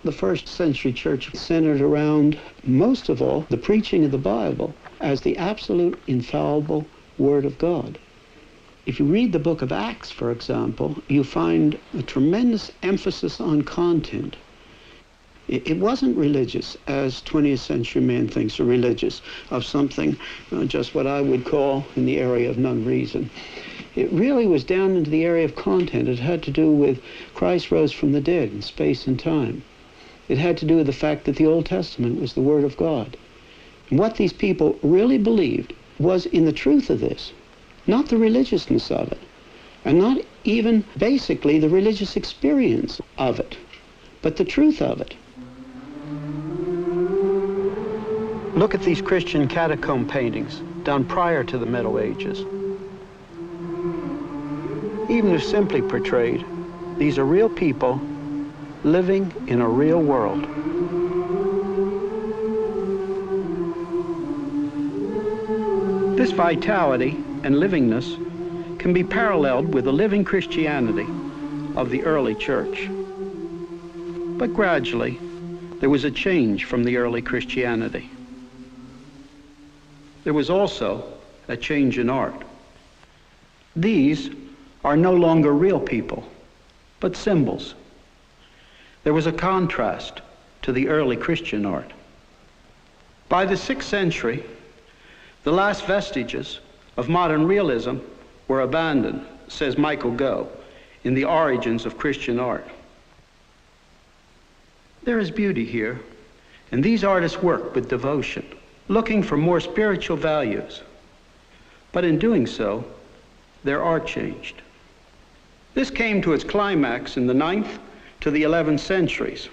The first century church centered around, most of all, the preaching of the Bible as the absolute infallible Word of God. If you read the book of Acts, for example, you find a tremendous emphasis on content. It wasn't religious, as 20th century man thinks are religious, of something, just what I would call in the area of non-reason. It really was down into the area of content. It had to do with Christ rose from the dead in space and time. It had to do with the fact that the Old Testament was the Word of God. And what these people really believed was in the truth of this, not the religiousness of it, and not even basically the religious experience of it, but the truth of it. Look at these Christian catacomb paintings done prior to the Middle Ages. Even if simply portrayed, these are real people living in a real world. This vitality and livingness can be paralleled with the living Christianity of the early church. But gradually, there was a change from the early Christianity. There was also a change in art. These are no longer real people, but symbols. There was a contrast to the early Christian art. By the 6th century, the last vestiges of modern realism were abandoned, says Michael Gough, in The Origins of Christian Art. There is beauty here, and these artists work with devotion, looking for more spiritual values. But in doing so, their art changed. This came to its climax in the 9th to the 11th centuries,